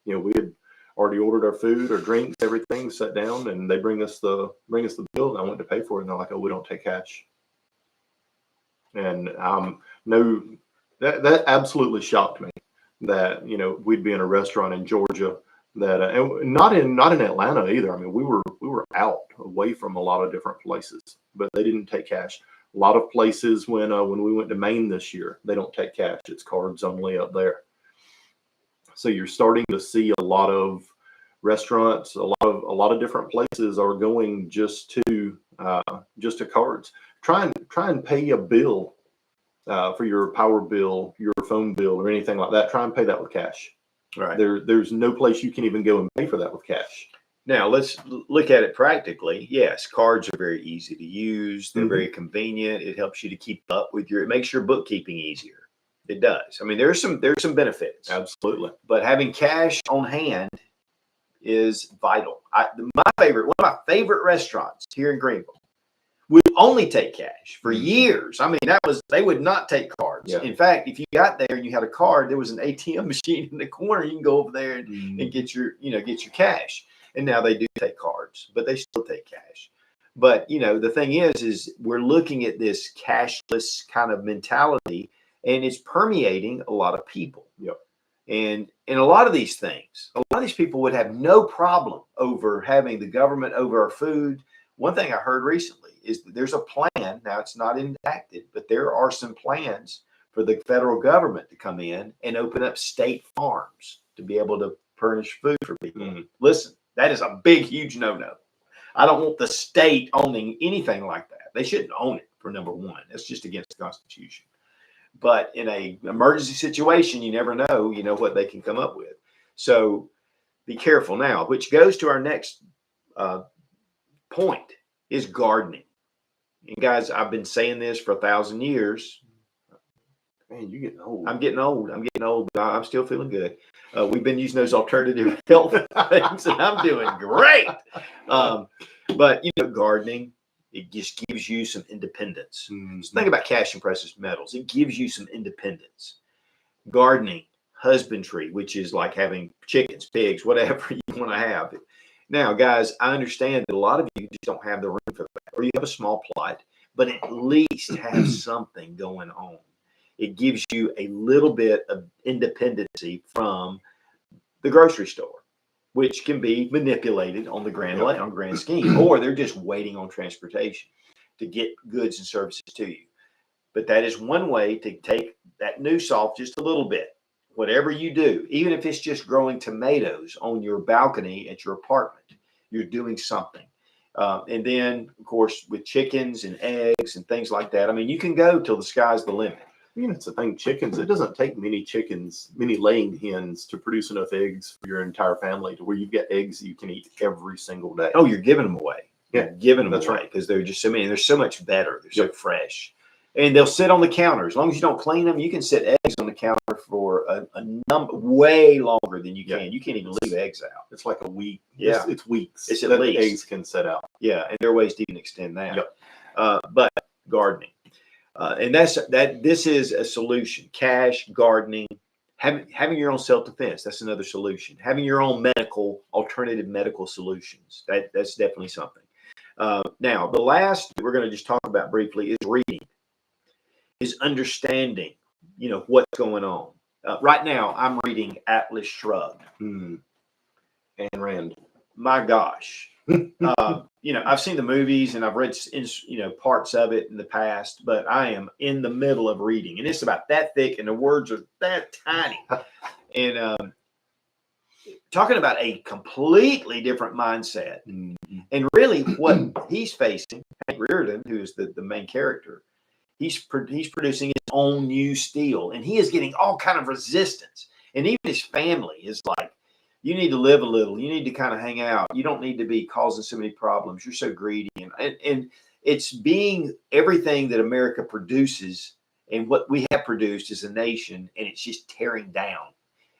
We had already ordered our food, our drinks, everything, sat down, and they bring us the bill, and I went to pay for it, and they're like, "Oh, we don't take cash." And that absolutely shocked me that we'd be in a restaurant in Georgia that and not in Atlanta either. I mean, we were out away from a lot of different places, but they didn't take cash. A lot of places when we went to Maine this year, they don't take cash. It's cards only up there. So you're starting to see a lot of restaurants, a lot of different places are going just to just to cards. Try and pay a bill for your power bill, your phone bill, or anything like that. Try and pay that with cash. Right. There's no place you can even go and pay for that with cash. Now let's look at it practically. Yes, cards are very easy to use. They're very convenient. It helps you to keep up with it makes your bookkeeping easier. It does. I mean, there's some benefits. Absolutely. But having cash on hand is vital. One of my favorite restaurants here in Greenville would only take cash for years. I mean, they would not take cards. Yeah. In fact, if you got there and you had a card, there was an ATM machine in the corner. You can go over there and get your cash. And now they do take cards, but they still take cash. But the thing is we're looking at this cashless kind of mentality, and it's permeating a lot of people. Yep. And a lot of these things, a lot of these people would have no problem over having the government over our food. One thing I heard recently is that there's a plan. Now it's not enacted, but there are some plans for the federal government to come in and open up state farms to be able to furnish food for people. Listen, that is a big, huge no-no. I don't want the state owning anything like that. They shouldn't own it, for number one. That's just against the Constitution. But in an emergency situation, you never know, what they can come up with. So be careful now, which goes to our next point is gardening. And guys, I've been saying this for 1,000 years. Man, you're getting old. I'm getting old, but I'm still feeling good. We've been using those alternative health things, and I'm doing great. But gardening, it just gives you some independence. So think about cash and precious metals. It gives you some independence. Gardening, husbandry, which is like having chickens, pigs, whatever you want to have. Now, guys, I understand that a lot of you just don't have the room for that, or you have a small plot, but at least have something going on. It gives you a little bit of independency from the grocery store, which can be manipulated on the grand scheme, or they're just waiting on transportation to get goods and services to you. But that is one way to take that noose off just a little bit. Whatever you do, even if it's just growing tomatoes on your balcony at your apartment, you're doing something. And then, of course, with chickens and eggs and things like that, I mean, you can go till the sky's the limit. It's the thing, chickens, it doesn't take many laying hens to produce enough eggs for your entire family to where you've got eggs you can eat every single day. Oh, you're giving them away. Yeah, you're giving them that's away right. Because they're just so many. They're so much better. They're so fresh. And they'll sit on the counter. As long as you don't clean them, you can sit eggs on the counter for a number way longer than you can. You can't even leave eggs out. It's like a week. Yeah. It's weeks. It's at least. Eggs can set out. Yeah, and there are ways to even extend that. Yep. But gardening. And this is a solution. Cash, gardening, having your own self-defense. That's another solution. Having your own alternative medical solutions. That's definitely something. Now, the last we're going to just talk about briefly is reading, is understanding, what's going on. Right now, I'm reading Atlas Shrugged. And Rand. My gosh. I've seen the movies and I've read, parts of it in the past, but I am in the middle of reading, and it's about that thick and the words are that tiny. And talking about a completely different mindset. And really what he's facing, Hank Reardon, who is the main character, he's producing his own new steel, and he is getting all kind of resistance. And even his family is like, you need to live a little. You need to kind of hang out. You don't need to be causing so many problems. You're so greedy. And it's being everything that America produces and what we have produced as a nation, and it's just tearing down.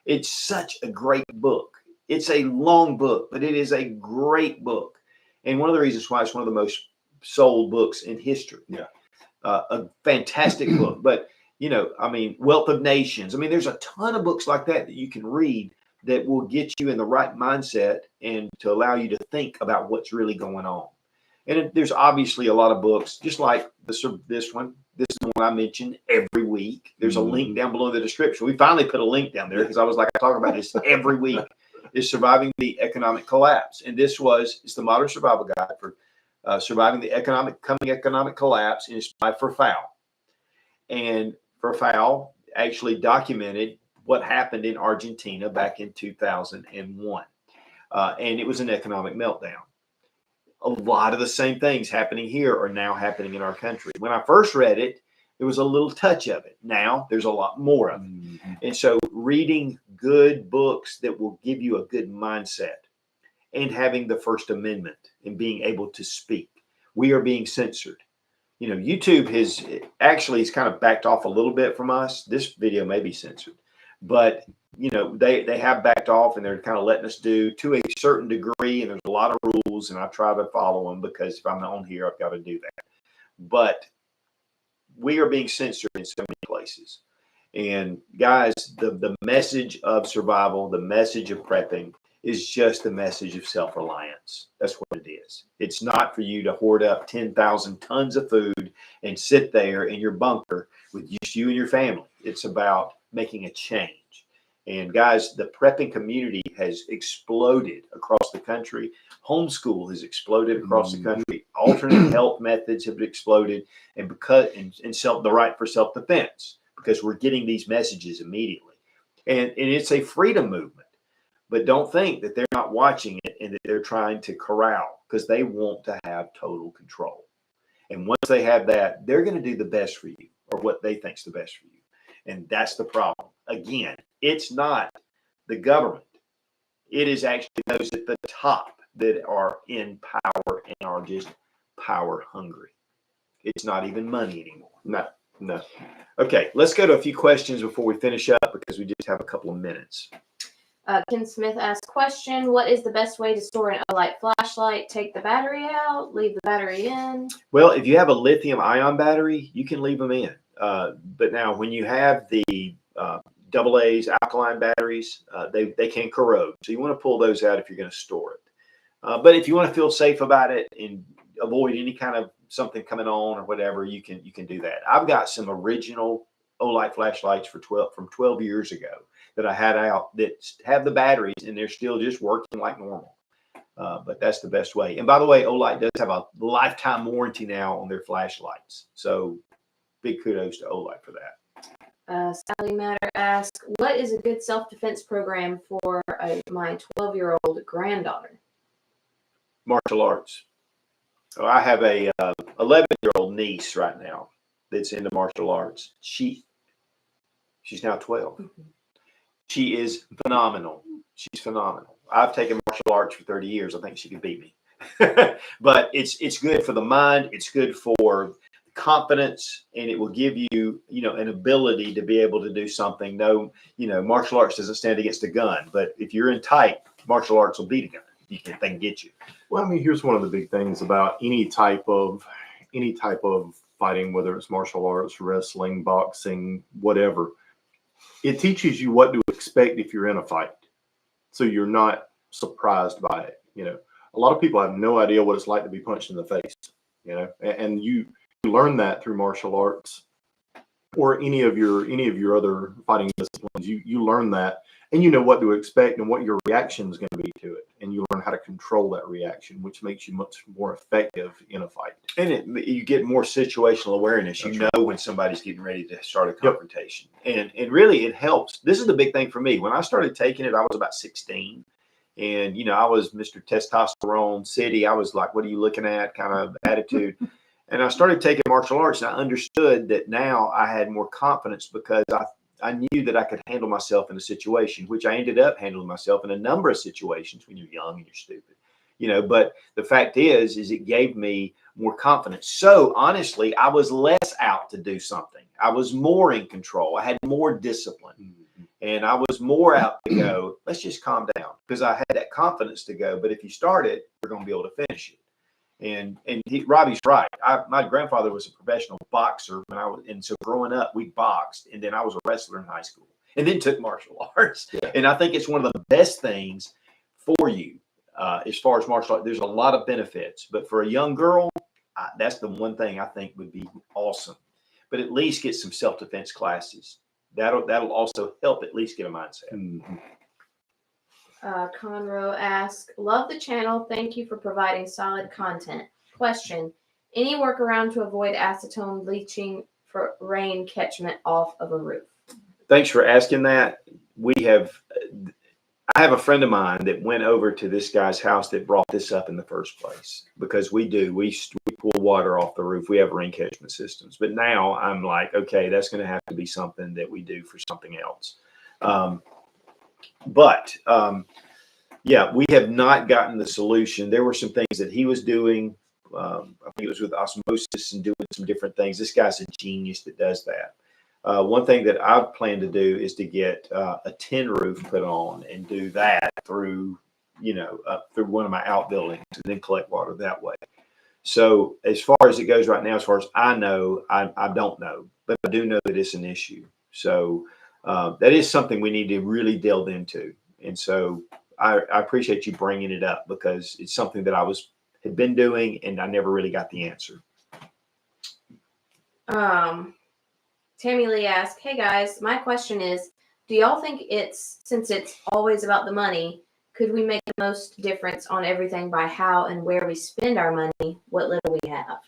It's such a great book. It's a long book, but it is a great book. And one of the reasons why it's one of the most sold books in history. Yeah. A fantastic book. But, Wealth of Nations. I mean, there's a ton of books like that you can read that will get you in the right mindset and to allow you to think about what's really going on. And there's obviously a lot of books, just like this one. This is the one I mention every week. There's a link down below in the description. We finally put a link down there because I was like, I talk about this every week. Is Surviving the Economic Collapse. And it's the Modern Survival Guide for surviving the coming economic collapse. And it's by Ferfal. And Ferfal actually documented what happened in Argentina back in 2001. And it was an economic meltdown. a lot of the same things happening here are now happening in our country. When I first read it, there was a little touch of it. Now there's a lot more of it. And so reading good books that will give you a good mindset, and having the First Amendment and being able to speak. We are being censored. You know, YouTube has actually kind of backed off a little bit from us. This video may be censored, but you know, they have backed off, and they're kind of letting us do to a certain degree. And there's a lot of rules, and I try to follow them because if I'm on here, I've got to do that. But we are being censored in so many places. And guys, the message of survival, the message of prepping is just the message of self-reliance. That's what it is. It's not for you to hoard up 10,000 tons of food and sit there in your bunker with just you and your family. It's about making a change. And guys, the prepping community has exploded across the country. Homeschool has exploded across the country. Alternate health methods have exploded, and the right for self-defense, because we're getting these messages immediately. And it's a freedom movement. But don't think that they're not watching it and that they're trying to corral, because they want to have total control. And once they have that, they're going to do the best for you, or what they think's the best for you. And that's the problem. Again, it's not the government. It is actually those at the top that are in power and are just power hungry. It's not even money anymore. No. Okay, let's go to a few questions before we finish up, because we just have a couple of minutes. Ken Smith asked, question, what is the best way to store an Olight flashlight? Take the battery out, leave the battery in? Well, if you have a lithium ion battery, you can leave them in. But now when you have the AA's alkaline batteries, they can corrode. So you want to pull those out if you're going to store it. But if you want to feel safe about it and avoid any kind of something coming on or whatever, you can do that. I've got some original Olight flashlights from 12 years ago that I had out that have the batteries, and they're still just working like normal. But that's the best way. And by the way, Olight does have a lifetime warranty now on their flashlights. So big kudos to Olight for that. Sally Matter asks, what is a good self-defense program for my 12-year-old granddaughter? Martial arts. So I have a 11-year-old niece right now that's into martial arts. She's now 12. Mm-hmm. She is phenomenal. She's phenomenal. I've taken martial arts for 30 years. I think she could beat me. But it's good for the mind. It's good for confidence, and it will give you, an ability to be able to do something. No, martial arts doesn't stand against a gun, but if you're in tight, martial arts will beat a gun. They can get you. Well, I mean, here's one of the big things about any type of fighting, whether it's martial arts, wrestling, boxing, whatever. It teaches you what to expect if you're in a fight, so you're not surprised by it. A lot of people have no idea what it's like to be punched in the face. And you learn that through martial arts or any of your other fighting disciplines. You learn that, and you know what to expect and what your reaction is going to be to it, and you learn how to control that reaction, which makes you much more effective in a fight. And you get more situational awareness. That's you know when somebody's getting ready to start a confrontation. Yep. And really it helps. This is the big thing for me. When I started taking it, I was about 16. And, I was Mr. Testosterone City. I was like, what are you looking at kind of attitude. And I started taking martial arts, and I understood that now I had more confidence because I knew that I could handle myself in a situation, which I ended up handling myself in a number of situations when you're young and you're stupid, but the fact is it gave me more confidence. So honestly, I was less out to do something. I was more in control. I had more discipline, and I was more out to go, let's just calm down, because I had that confidence to go. But if you start it, we're going to be able to finish it. And Robbie's right. My grandfather was a professional boxer and so growing up we boxed, and then I was a wrestler in high school, and then took martial arts. Yeah. And I think it's one of the best things for you as far as martial arts. There's a lot of benefits, but for a young girl, that's the one thing I think would be awesome. But at least get some self-defense classes. That'll also help at least get a mindset. Mm-hmm. Conroe asks, love the channel. Thank you for providing solid content. Question, any workaround to avoid acetone leaching for rain catchment off of a roof? Thanks for asking that. I have a friend of mine that went over to this guy's house that brought this up in the first place, because we pull water off the roof. We have rain catchment systems, but now I'm like, okay, that's going to have to be something that we do for something else. Yeah, we have not gotten the solution. There were some things that he was doing. I think it was with osmosis and doing some different things. This guy's a genius that does that. One thing that I've planned to do is to get a tin roof put on and do that through, through one of my outbuildings, and then collect water that way. So as far as it goes right now, as far as I know, I don't know, but I do know that it's an issue. So that is something we need to really delve into. And so I appreciate you bringing it up, because it's something that had been doing and I never really got the answer. Tammy Lee asked, hey guys, my question is, do y'all think since it's always about the money, could we make the most difference on everything by how and where we spend our money, what little we have?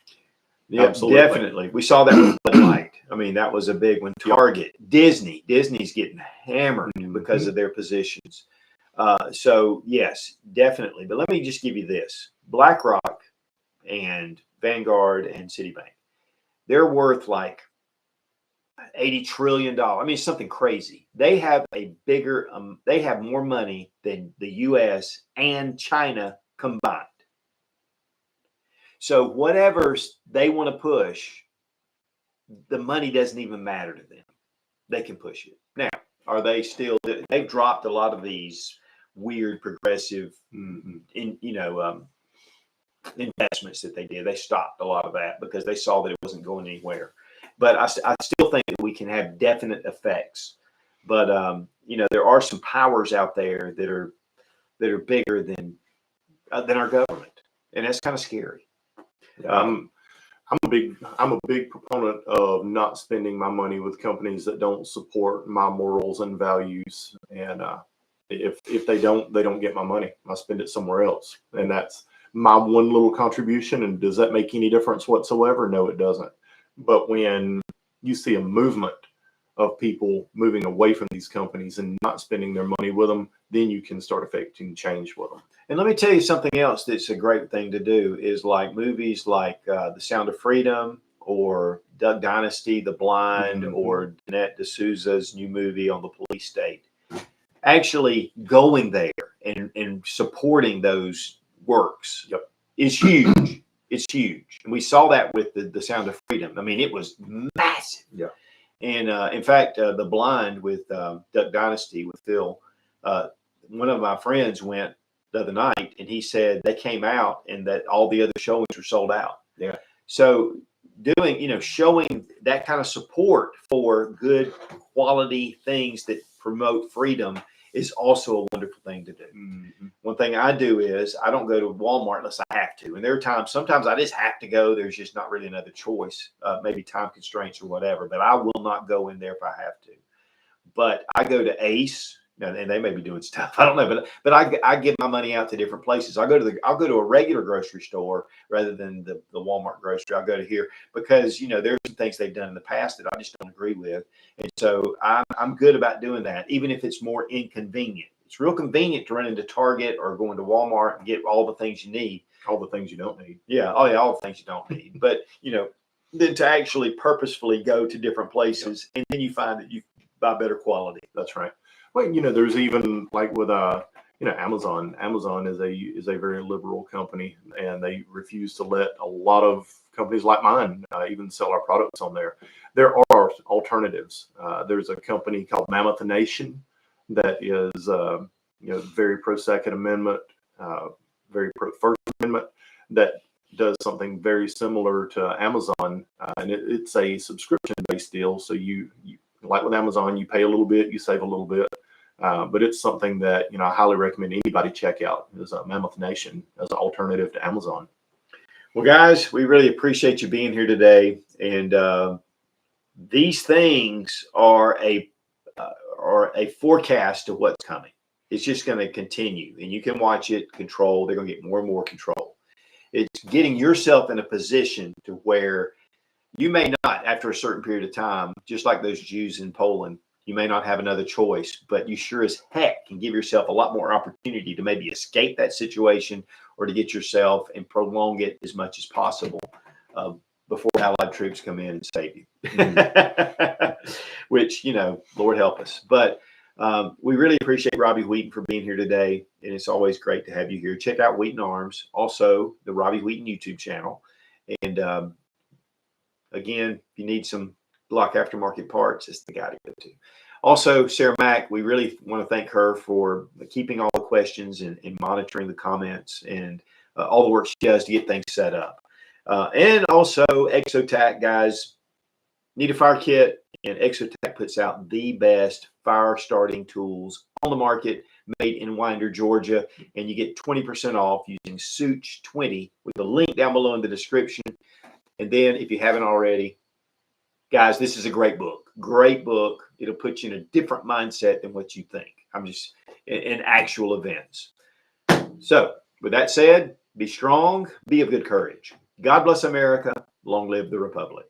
Yeah, absolutely. Definitely. We saw that with Bud Light. I mean, that was a big one. Target, Disney's getting hammered because of their positions. So yes, definitely. But let me just give you this. BlackRock and Vanguard and Citibank, they're worth like $80 trillion. I mean, something crazy. They have they have more money than the US and China combined. So whatever they want to push, the money doesn't even matter to them. They can push it. Now, are they still, they've dropped a lot of these weird progressive, investments that they did. They stopped a lot of that because they saw that it wasn't going anywhere. But I still think that we can have definite effects. But there are some powers out there that are bigger than our government, and that's kind of scary. I'm a big proponent of not spending my money with companies that don't support my morals and values. And if they don't get my money. I spend it somewhere else, and that's my one little contribution. And does that make any difference whatsoever? No, it doesn't. But when you see a movement of people moving away from these companies and not spending their money with them, then you can start affecting change with them. And let me tell you something else that's a great thing to do is like movies like The Sound of Freedom or Duck Dynasty, The Blind, or Danette D'Souza's new movie on the police state. Actually going there and supporting those works is huge. It's huge. And we saw that with the Sound of Freedom. I mean, it was massive. Yeah. And in fact, The Blind with Duck Dynasty with Phil, one of my friends went the other night, and he said they came out and that all the other showings were sold out. Yeah. So showing that kind of support for good quality things that promote freedom is also a wonderful thing to do. Mm-hmm. One thing I do is I don't go to Walmart unless I have to. And there are sometimes I just have to go. There's just not really another choice, maybe time constraints or whatever, but I will not go in there if I have to. But I go to Ace, and they may be doing stuff. I don't know, but I give my money out to different places. I'll go to a regular grocery store rather than the Walmart grocery. I'll go to here because there's some things they've done in the past that I just don't agree with, and so I'm good about doing that, even if it's more inconvenient. It's real convenient to run into Target or going to Walmart and get all the things you need. All the things you don't need. Yeah. Oh yeah, all the things you don't need. But then to actually purposefully go to different places, and then you find that you buy better quality. That's right. Well, there's even like with Amazon. Amazon is a very liberal company, and they refuse to let a lot of companies like mine even sell our products on there. There are alternatives. There's a company called Mammoth Nation that is very pro Second Amendment, very pro First Amendment, that does something very similar to Amazon, and it's a subscription-based deal. So you like with Amazon, you pay a little bit, you save a little bit. But it's something that I highly recommend anybody check out, is Mammoth Nation as an alternative to Amazon. Well, guys, we really appreciate you being here today, and these things are a forecast of what's coming. It's just going to continue, and you can watch it control. They're going to get more and more control. It's getting yourself in a position to where you may not, after a certain period of time, just like those Jews in Poland, You may not have another choice, but you sure as heck can give yourself a lot more opportunity to maybe escape that situation or to get yourself and prolong it as much as possible before Allied troops come in and save you. Which, Lord help us. But we really appreciate Robbie Wheaton for being here today, and it's always great to have you here. Check out Wheaton Arms, also the Robbie Wheaton YouTube channel. And again, if you need some Glock aftermarket parts, it's the guy to go to. Also, Sarah Mack, we really want to thank her for keeping all the questions and monitoring the comments and all the work she does to get things set up. And also, Exotac, guys, need a fire kit, and Exotac puts out the best fire starting tools on the market, made in Winder, Georgia, and you get 20% off using Sootch 20 with the link down below in the description. And then, if you haven't already, guys, this is a great book. Great book. It'll put you in a different mindset than what you think. I'm just in actual events. So, with that said, be strong, be of good courage. God bless America. Long live the Republic.